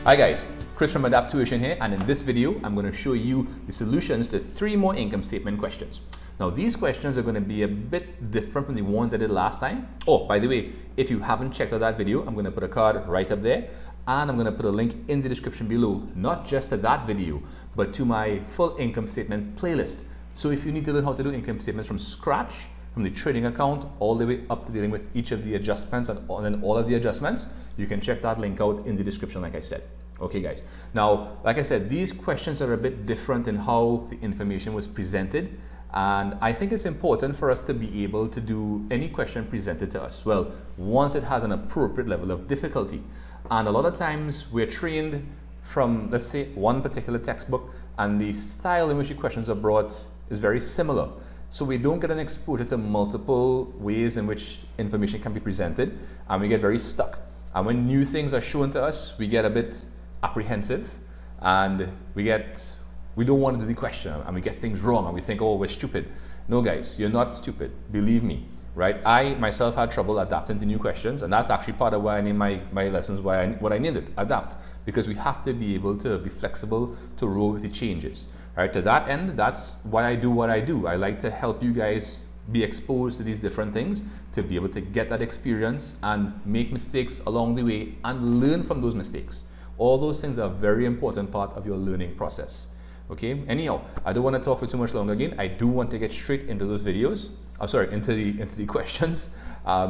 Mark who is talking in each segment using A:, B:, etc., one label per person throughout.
A: Hi guys, Chris from Adaptation here, and in this video I'm going to show you the solutions to 3 more income statement questions. Now these questions are going to be a bit different from the ones I did last time. Oh, by the way, if you haven't checked out that video, I'm going to put a card right up there, and I'm going to put a link in the description below, not just to that video, but to my full income statement playlist. So if you need to learn how to do income statements from scratch, from the trading account all the way up to dealing with each of the adjustments and then all of the adjustments, you can check that link out in the description like I said. Okay guys, now like I said, these questions are a bit different in how the information was presented, and I think it's important for us to be able to do any question presented to us, well, once it has an appropriate level of difficulty. And a lot of times we're trained from, let's say, one particular textbook, and the style in which the questions are brought is very similar. So we don't get an exposure to multiple ways in which information can be presented, and we get very stuck. And when new things are shown to us, we get a bit apprehensive, and we don't want to do the question, and we get things wrong, and we think, oh, we're stupid. No guys, you're not stupid, believe me, right? I myself had trouble adapting to new questions, and that's actually part of why I named my lessons what I named it, adapt, because we have to be able to be flexible to roll with the changes. Right, to that end, that's why I do what I do. I like to help you guys be exposed to these different things, to be able to get that experience and make mistakes along the way and learn from those mistakes. All those things are a very important part of your learning process. Okay, anyhow, I don't want to talk for too much longer again. I do want to get straight into those videos. I'm sorry, into the questions.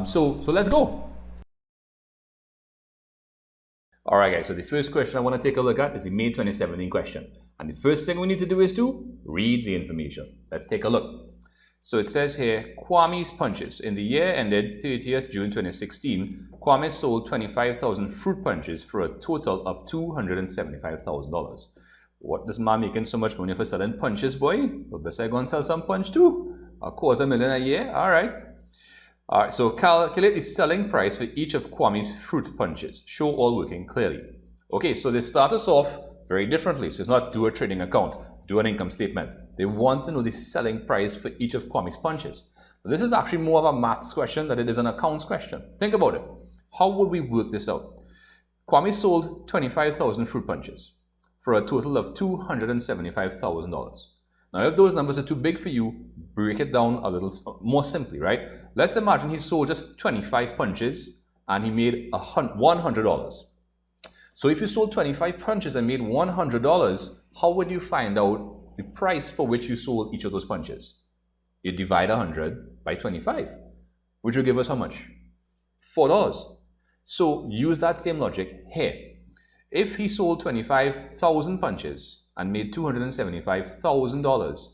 A: So let's go. All right guys, so the first question I want to take a look at is the May 2017 question. And the first thing we need to do is to read the information. Let's take a look. So it says here, Kwame's punches. In the year ended 30th June 2016, Kwame sold 25,000 fruit punches for a total of $275,000. What does man making so much money for selling punches, boy? Well, best I go and sell some punch too. $250,000 a year, all right. All right, so calculate the selling price for each of Kwame's fruit punches. Show all working clearly. Okay, so they start us off very differently. So it's not do a trading account, do an income statement. They want to know the selling price for each of Kwame's punches. Now, this is actually more of a maths question than it is an accounts question. Think about it. How would we work this out? Kwame sold 25,000 fruit punches for a total of $275,000. Now, if those numbers are too big for you, break it down a little more simply, right? Let's imagine he sold just 25 punches and he made $100. So if you sold 25 punches and made $100, how would you find out the price for which you sold each of those punches? You divide 100 by 25, which will give us how much? $4. So use that same logic here. If he sold 25,000 punches and made $275,000,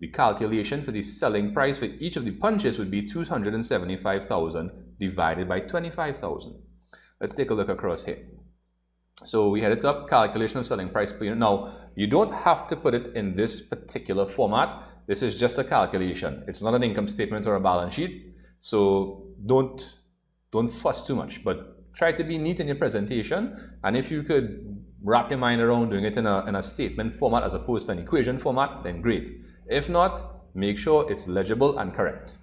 A: the calculation for the selling price for each of the punches would be $275,000 divided by 25,000. Let's take a look across here. So we had it up, calculation of selling price per unit. Now, you don't have to put it in this particular format. This is just a calculation. It's not an income statement or a balance sheet. So don't fuss too much, but try to be neat in your presentation. And if you could wrap your mind around doing it in a statement format as opposed to an equation format, then great. If not, make sure it's legible and correct.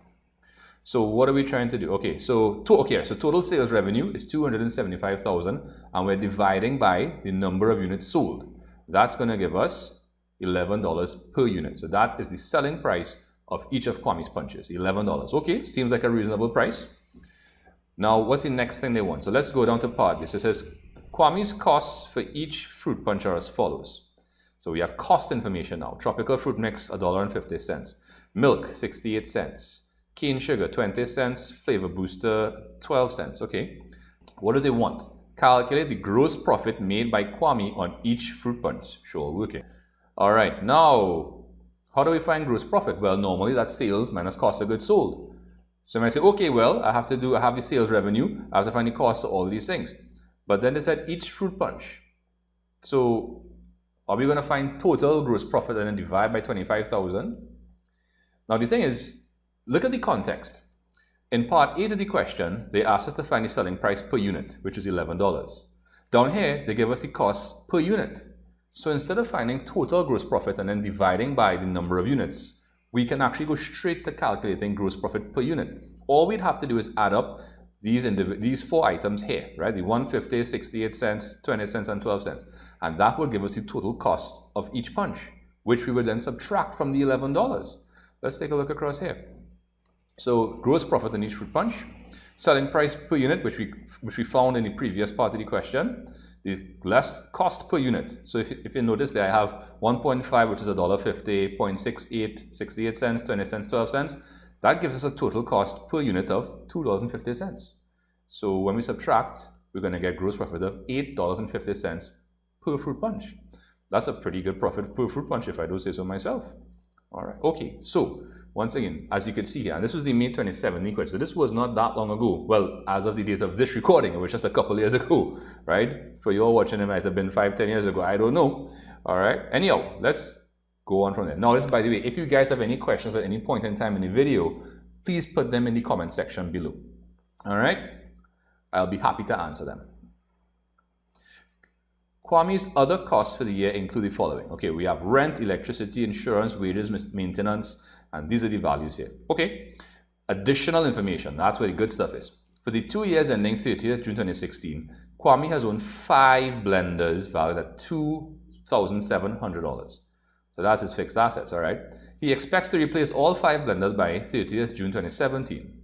A: So what are we trying to do? Okay, so total sales revenue is $275,000, and we're dividing by the number of units sold. That's going to give us $11 per unit. So that is the selling price of each of Kwame's punches, $11. Okay, seems like a reasonable price. Now, what's the next thing they want? So let's go down to part B. So it says Kwame's costs for each fruit punch are as follows. So we have cost information now. Tropical fruit mix, $1.50. Milk, 68 cents. Cane sugar, 20 cents. Flavor booster, 12 cents. Okay. What do they want? Calculate the gross profit made by Kwame on each fruit punch. Sure, working. All right. Now, how do we find gross profit? Well, normally that's sales minus cost of goods sold. So I might say, okay, well, I have the sales revenue. I have to find the cost of all of these things. But then they said each fruit punch. So are we going to find total gross profit and then divide by 25,000? Now the thing is, look at the context. In part A of the question, they asked us to find the selling price per unit, which is $11. Down here, they give us the cost per unit. So instead of finding total gross profit and then dividing by the number of units, we can actually go straight to calculating gross profit per unit. All we'd have to do is add up these four items here, right? The 150, 68 cents, 20 cents, and 12 cents. And that would give us the total cost of each punch, which we would then subtract from the $11. Let's take a look across here. So gross profit on each fruit punch, selling price per unit, which we found in the previous part of the question, the less cost per unit. So if you notice there, I have 1.5, which is $1.50, 0.68, 68 cents, 20 cents, 12 cents. That gives us a total cost per unit of $2.50. So when we subtract, we're going to get gross profit of $8.50 per fruit punch. That's a pretty good profit per fruit punch, if I do say so myself. All right. Okay. So once again, as you can see here, and this was the May 2017 question. So this was not that long ago. Well, as of the date of this recording, it was just a couple years ago, right? For you all watching, it might have been 5-10 years ago. I don't know. All right. Anyhow, let's go on from there. Now, by the way, if you guys have any questions at any point in time in the video, please put them in the comment section below. All right. I'll be happy to answer them. Kwame's other costs for the year include the following. Okay, we have rent, electricity, insurance, wages, maintenance, and these are the values here. Okay, additional information. That's where the good stuff is. For the 2 years ending 30th June 2016, Kwame has owned 5 blenders valued at $2,700. So that's his fixed assets, all right? He expects to replace all 5 blenders by 30th June 2017.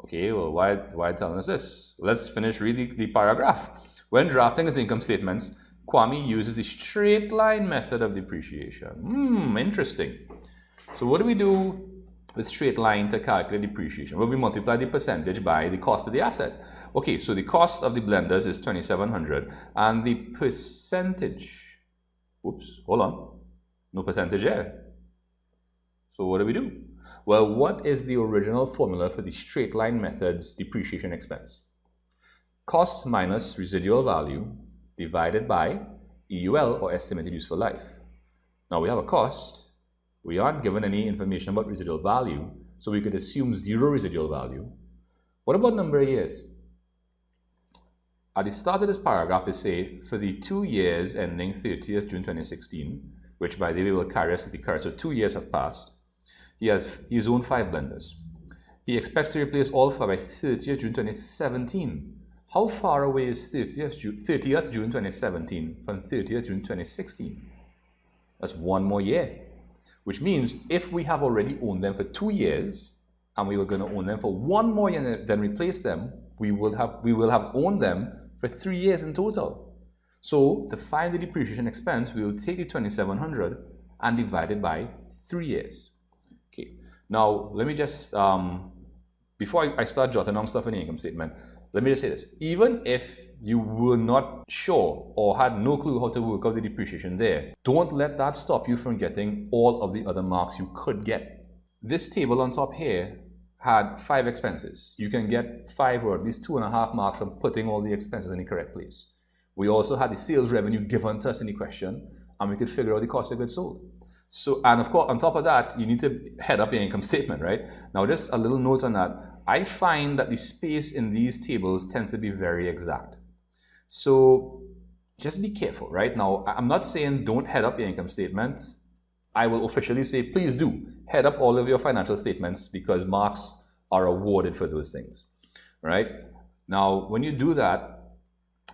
A: Okay, well, why telling us this? Let's finish reading the paragraph. When drafting his income statements, Kwame uses the straight line method of depreciation. Interesting. So what do we do with straight line to calculate depreciation? Well, we multiply the percentage by the cost of the asset. Okay, so the cost of the blenders is $2,700, and the percentage, oops, hold on, no percentage here. So what do? Well, what is the original formula for the straight line method's depreciation expense? Cost minus residual value divided by EUL, or estimated useful life. Now we have a cost. We aren't given any information about residual value, so we could assume 0 residual value. What about number of years? At the start of this paragraph, they say for the 2 years ending 30th June 2016, which by the way will carry us to the current, so 2 years have passed. He's owned 5 blenders. He expects to replace all 5 by 30th June 2017. How far away is 30th June 2017 from 30th June 2016? That's 1 more year, which means if we have already owned them for 2 years and we were going to own them for 1 more year and then replace them, we will have owned them for 3 years in total. So to find the depreciation expense, we will take the $2,700 and divide it by 3 years. Okay. Now let me just before I start jotting down stuff in the income statement, let me just say this. Even if you were not sure or had no clue how to work out the depreciation there, don't let that stop you from getting all of the other marks you could get. This table on top here had 5 expenses. You can get 5 or at least 2.5 marks from putting all the expenses in the correct place. We also had the sales revenue given to us in the question, and we could figure out the cost of goods sold. So, and of course, on top of that, you need to head up your income statement, right? Now, just a little note on that. I find that the space in these tables tends to be very exact. So just be careful, right? Now, I'm not saying don't head up your income statement. I will officially say, please do head up all of your financial statements because marks are awarded for those things, right? Now, when you do that,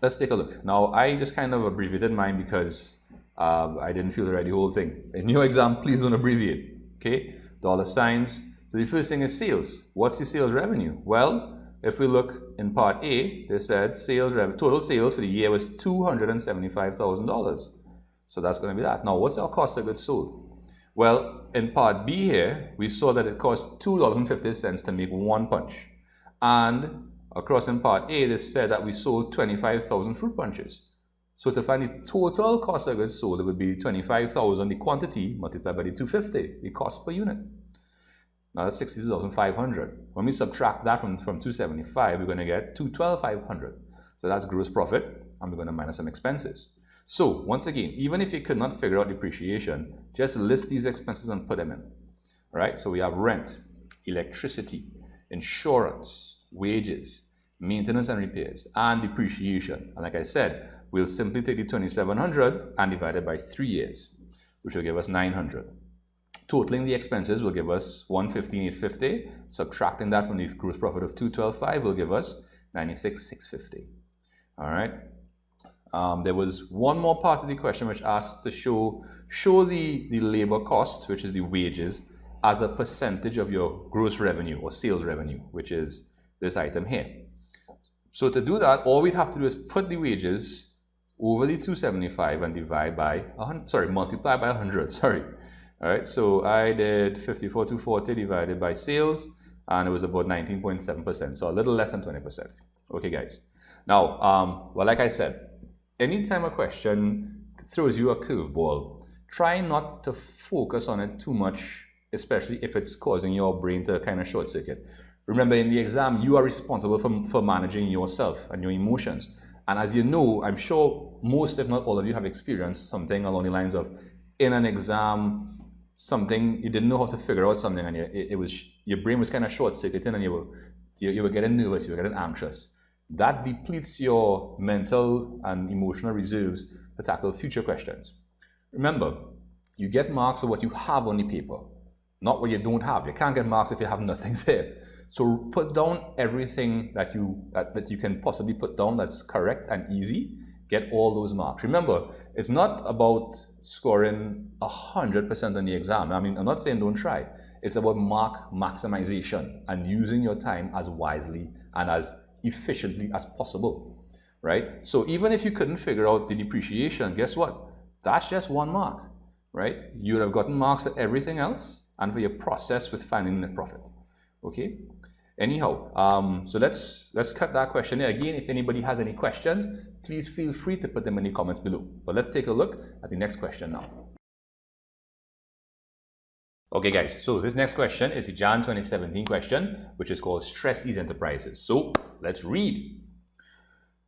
A: let's take a look. Now, I just kind of abbreviated mine because I didn't feel to write the whole thing. In your exam, please don't abbreviate, okay? Dollar signs. So the first thing is sales. What's the sales revenue? Well, if we look in part A, they said total sales for the year was $275,000. So that's going to be that. Now, what's our cost of goods sold? Well, in part B here, we saw that it cost $2.50 to make 1 punch. And across in part A, they said that we sold 25,000 fruit punches. So to find the total cost of goods sold, it would be 25,000, the quantity, multiplied by the 250, the cost per unit. Now that's 62,500. When we subtract that from 275, we're going to get 212,500. So that's gross profit, and we're going to minus some expenses. So once again, even if you could not figure out depreciation, just list these expenses and put them in. All right? So we have rent, electricity, insurance, wages, maintenance and repairs, and depreciation. And like I said, we'll simply take the 2,700 and divide it by 3 years, which will give us 900. Totaling the expenses will give us 115,850. Subtracting that from the gross profit of 212,500 will give us 96,650. All right. There was one more part of the question which asked to show the labor cost, which is the wages, as a percentage of your gross revenue or sales revenue, which is this item here. So to do that, all we'd have to do is put the wages over the 275 and divide by multiply by 100. All right, so I did 54,240 divided by sales, and it was about 19.7%, so a little less than 20%. Okay, guys. Now, well, like I said, anytime a question throws you a curveball, try not to focus on it too much, especially if it's causing your brain to kind of short circuit. Remember, in the exam, you are responsible for managing yourself and your emotions. And as you know, I'm sure most, if not all of you, have experienced something along the lines of, in an exam, something you didn't know how to figure out something, and your brain was kind of short-circuiting, and you were getting nervous, you were getting anxious. That depletes your mental and emotional reserves to tackle future questions. Remember, you get marks for what you have on the paper, not what you don't have. You can't get marks if you have nothing there. So put down everything that you can possibly put down that's correct and easy. Get all those marks. Remember, it's not about scoring 100% on the exam. I mean, I'm not saying don't try. It's about mark maximization and using your time as wisely and as efficiently as possible, right? So even if you couldn't figure out the depreciation, guess what? That's just one mark, right? You would have gotten marks for everything else and for your process with finding net profit, okay? Anyhow, so let's cut that question there. Again, if anybody has any questions, please feel free to put them in the comments below. But let's take a look at the next question now. Okay guys, so this next question is the Jan 2017 question, which is called Stress Ease Enterprises. So let's read.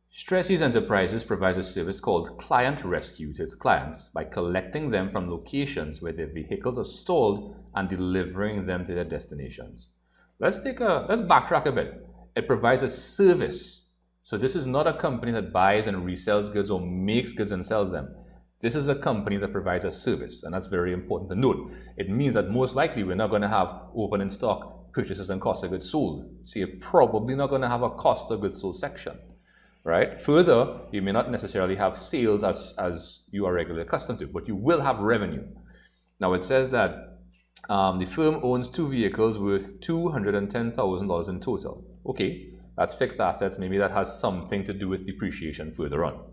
A: Stress Ease Enterprises provides a service called client rescue to its clients by collecting them from locations where their vehicles are stalled and delivering them to their destinations. Let's backtrack a bit. It provides a service. So this is not a company that buys and resells goods or makes goods and sells them. This is a company that provides a service, and that's very important to note. It means that most likely we're not going to have open in stock purchases and cost of goods sold. So you're probably not going to have a cost of goods sold section, right? Further, you may not necessarily have sales as you are regularly accustomed to, but you will have revenue. Now it says that the firm owns 2 vehicles worth $210,000 in total. Okay, that's fixed assets. Maybe that has something to do with depreciation further on.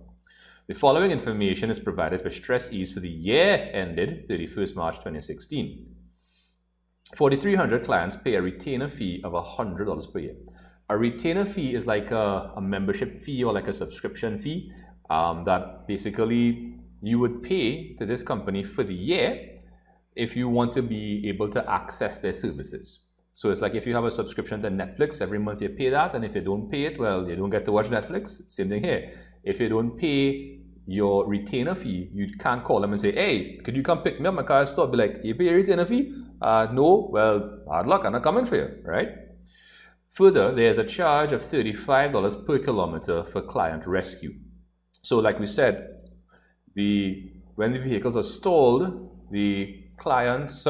A: The following information is provided for stress ease for the year ended 31st March 2016. 4,300 clients pay a retainer fee of $100 per year. A retainer fee is like a membership fee or like a subscription fee that basically you would pay to this company for the year if you want to be able to access their services. So it's like if you have a subscription to Netflix, every month you pay that, and if you don't pay it, well, you don't get to watch Netflix. Same thing here. If you don't pay your retainer fee, you can't call them and say, hey, could you come pick me up? My car is stopped. Be like, you pay your retainer fee? No, well, hard luck, I'm not coming for you, right? Further, there's a charge of $35 per kilometer for client rescue. So like we said, when the vehicles are stalled, the clients,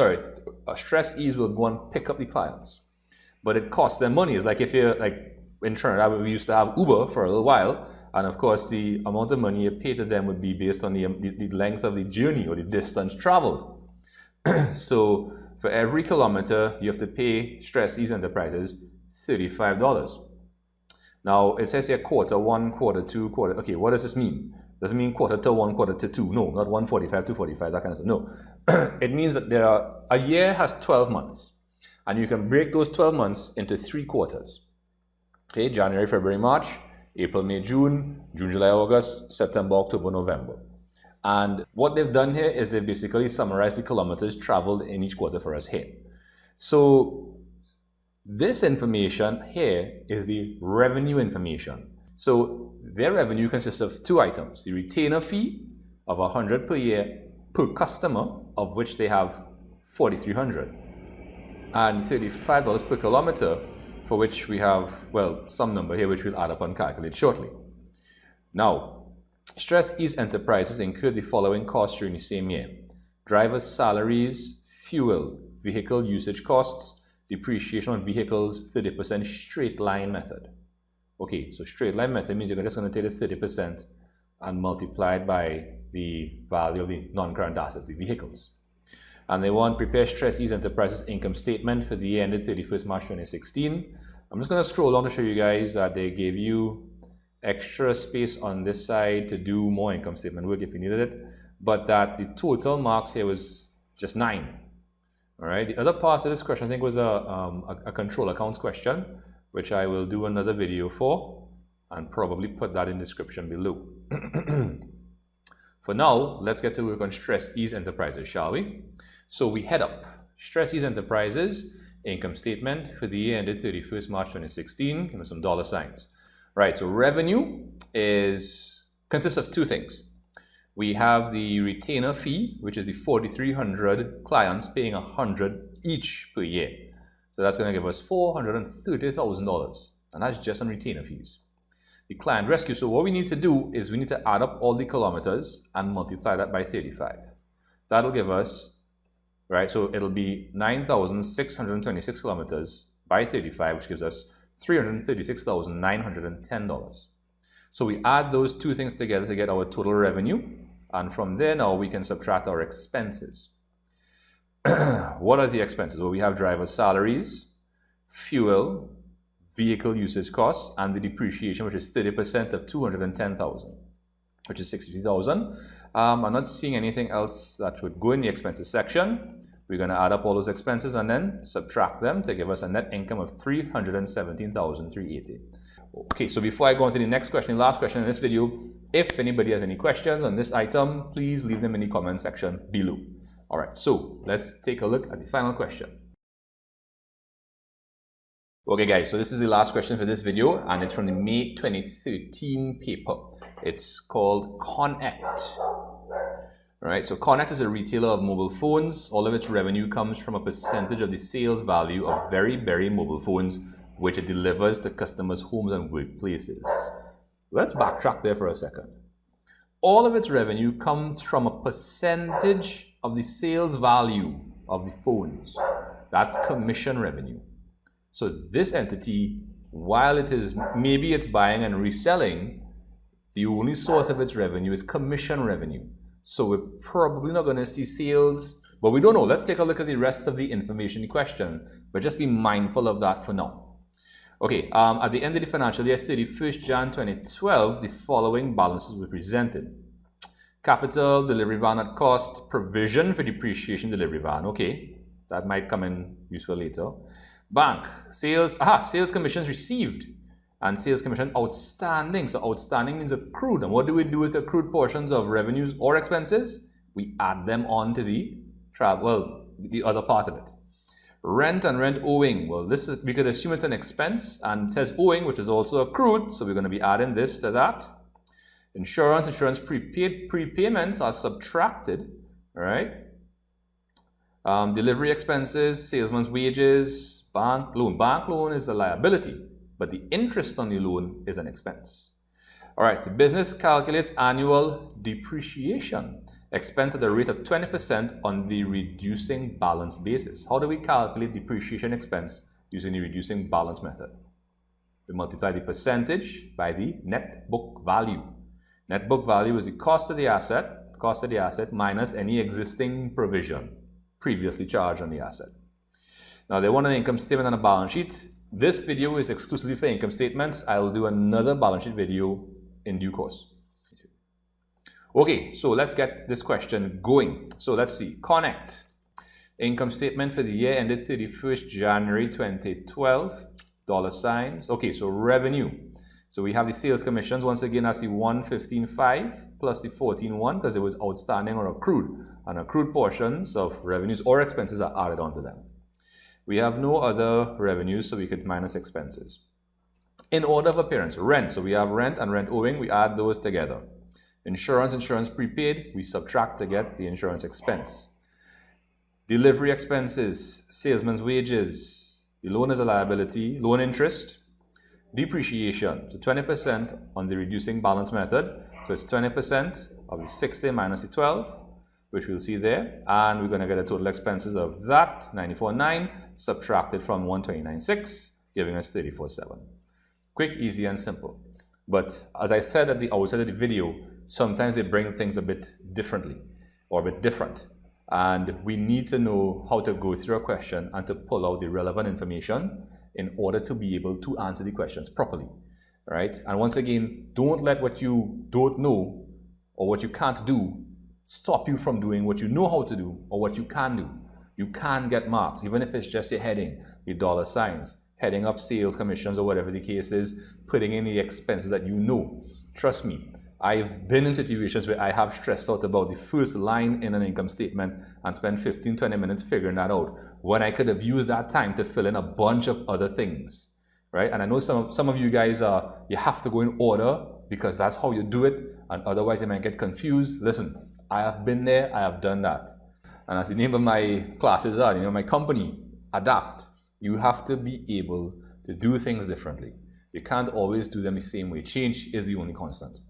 A: stress ease will go and pick up the clients, but it costs them money. It's like if you're like in Trinidad, we used to have Uber for a little while, and of course the amount of money you pay to them would be based on the length of the journey or the distance traveled. So for every kilometer you have to pay Stress Ease Enterprises $35. Now it says here quarter 1, quarter 2, quarter. Okay, what does this mean? Does it mean quarter to 1, quarter to 2? No, not 145, 245, that kind of stuff. No. It means that a year has 12 months, and you can break those 12 months into 3 quarters. Okay, January, February, March, April, May, June, July, August, September, October, November. And what they've done here is they've basically summarized the kilometers traveled in each quarter for us here. So this information here is the revenue information. So their revenue consists of 2 items: the retainer fee of $100 per year per customer, of which they have 4,300, and $35 per kilometer, for which we have, well, some number here which we'll add up and calculate shortly. Now, Stress Ease Enterprises incurred the following costs during the same year: driver's salaries, fuel, vehicle usage costs, depreciation on vehicles, 30% straight line method. Okay, so straight line method means you're just going to take this 30% and multiply it by the value of the non-current assets, the vehicles. And they want prepare Stressees Enterprises income statement for the year ended 31st March 2016. I'm just going to scroll on to show you guys that they gave you extra space on this side to do more income statement work if you needed it, but that the total marks here was just 9. All right. The other part of this question I think was a control accounts question, which I will do another video for and probably put that in the description below. For now, let's get to work on Stressees Enterprises, shall we? So we head up. Stressees Enterprises income statement for the year ended 31st March 2016. Give me some dollar signs. Right, so revenue consists of two things. We have the retainer fee, which is the 4,300 clients paying 100 each per year. So that's going to give us $430,000, and that's just on retainer fees. The client rescue, so what we need to do is we need to add up all the kilometers and multiply that by 35. That'll give us, right, so it'll be 9,626 kilometers by 35, which gives us $336,910. So we add those two things together to get our total revenue, and from there now we can subtract our expenses. What are the expenses? Well, we have driver salaries, fuel, vehicle usage costs, and the depreciation, which is 30% of 210,000, which is 63,000. I'm not seeing anything else that would go in the expenses section. We're going to add up all those expenses and then subtract them to give us a net income of $317,380. Okay, so before I go on to the next question, the last question in this video, if anybody has any questions on this item, please leave them in the comment section below. All right, so let's take a look at the final question. Okay guys, so this is the last question for this video, and it's from the May 2013 paper. It's called Connect. Alright, so Connect is a retailer of mobile phones. All of its revenue comes from a percentage of the sales value of very mobile phones, which it delivers to customers' homes and workplaces. Let's backtrack there for a second. All of its revenue comes from a percentage of the sales value of the phones. That's commission revenue. So this entity, while maybe it's buying and reselling, the only source of its revenue is commission revenue. So we're probably not going to see sales, but we don't know. Let's take a look at the rest of the information in question, but just be mindful of that for now. Okay, at the end of the financial year, 31st Jan 2012, the following balances were presented. Capital, delivery van at cost, provision for depreciation delivery van. Okay, that might come in useful later. Bank, sales commissions received and sales commission outstanding. So outstanding means accrued. And what do we do with accrued portions of revenues or expenses? We add them on to the other part of it. Rent and rent owing. Well, we could assume it's an expense and it says owing, which is also accrued. So we're going to be adding this to that. Insurance prepayments are subtracted. All right. Delivery expenses, salesman's wages, bank loan. Bank loan is a liability, but the interest on the loan is an expense. All right, the business calculates annual depreciation expense at a rate of 20% on the reducing balance basis. How do we calculate depreciation expense using the reducing balance method? We multiply the percentage by the net book value. Net book value is the cost of the asset minus any existing provision previously charged on the asset. Now they want an income statement and a balance sheet. This video is exclusively for income statements. I will do another balance sheet video in due course. Okay, so let's get this question going. So let's see. Connect. Income statement for the year ended 31st January 2012. Dollar signs. Okay, so revenue. So we have the sales commissions. Once again, that's the 115.5 plus the 14.1 because it was outstanding or accrued. And accrued portions of revenues or expenses are added onto them. We have no other revenues, so we could minus expenses. In order of appearance, rent. So we have rent and rent owing. We add those together. Insurance prepaid. We subtract to get the insurance expense. Delivery expenses, salesman's wages. The loan is a liability. Loan interest. Depreciation. So 20% on the reducing balance method. So it's 20% of the 60 minus the 12. which we'll see there, and we're going to get the total expenses of that 94.9 subtracted from 129.6, giving us 34.7. Quick, easy, and simple. But as I said at the outset of the video, sometimes they bring things a bit differently or a bit different, and we need to know how to go through a question and to pull out the relevant information in order to be able to answer the questions properly, right? And once again, don't let what you don't know or what you can't do stop you from doing what you know how to do or what you can do. You can get marks, even if it's just your heading, your dollar signs, heading up sales commissions or whatever the case is, putting in the expenses that you know. Trust me, I've been in situations where I have stressed out about the first line in an income statement and spent 15-20 minutes figuring that out when I could have used that time to fill in a bunch of other things, right? And I know some of you guys you have to go in order because that's how you do it, and otherwise you might get confused. Listen, I have been there, I have done that. And as the name of my classes are, my company, Adapt, you have to be able to do things differently. You can't always do them the same way. Change is the only constant.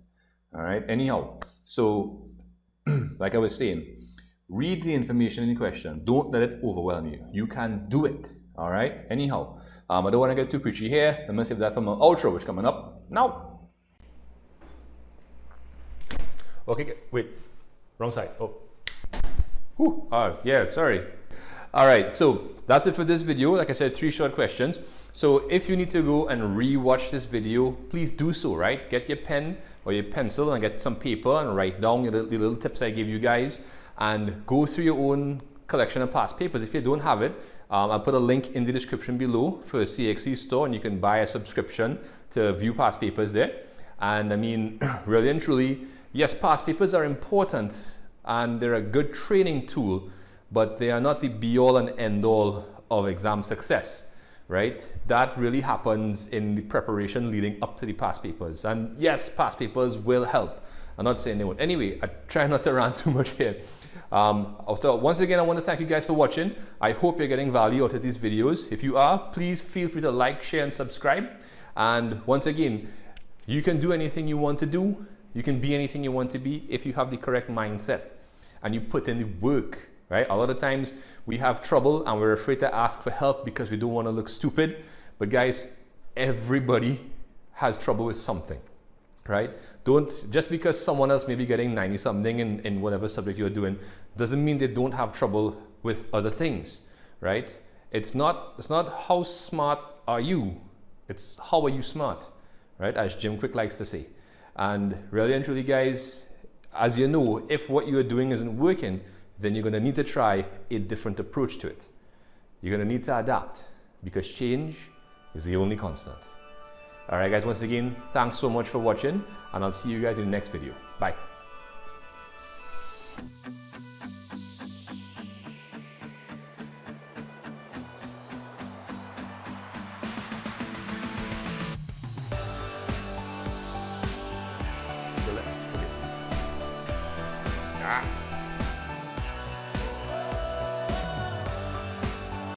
A: All right, anyhow, so like I was saying, read the information in the question. Don't let it overwhelm you. You can do it. All right, anyhow, I don't want to get too preachy here. I'm going to save that for my outro, which is coming up now. Okay, wait, wrong side. Oh, whew. Yeah, sorry. All right, so that's it for this video. Like I said, 3 short questions. So if you need to go and re-watch this video, please do so, right? Get your pen or your pencil and get some paper and write down the little tips I gave you guys and go through your own collection of past papers. If you don't have it, I'll put a link in the description below for a CXC store, and you can buy a subscription to view past papers there. And I mean, really and truly, yes, past papers are important and they're a good training tool, but they are not the be-all and end-all of exam success, right? That really happens in the preparation leading up to the past papers. And yes, past papers will help. I'm not saying they won't. Anyway, I try not to rant too much here. Once again, I want to thank you guys for watching. I hope you're getting value out of these videos. If you are, please feel free to like, share, and subscribe. And once again, you can do anything you want to do. You can be anything you want to be if you have the correct mindset and you put in the work. Right? A lot of times we have trouble and we're afraid to ask for help because we don't want to look stupid. But guys, everybody has trouble with something, right? Just because someone else may be getting 90 something in whatever subject you're doing doesn't mean they don't have trouble with other things, right? It's not how smart are you, it's how are you smart, right? As Jim Quick likes to say. And really and truly, guys, as you know, if what you're doing isn't working, then you're going to need to try a different approach to it. You're going to need to adapt because change is the only constant. All right, guys, once again, thanks so much for watching, and I'll see you guys in the next video. Bye. Ah.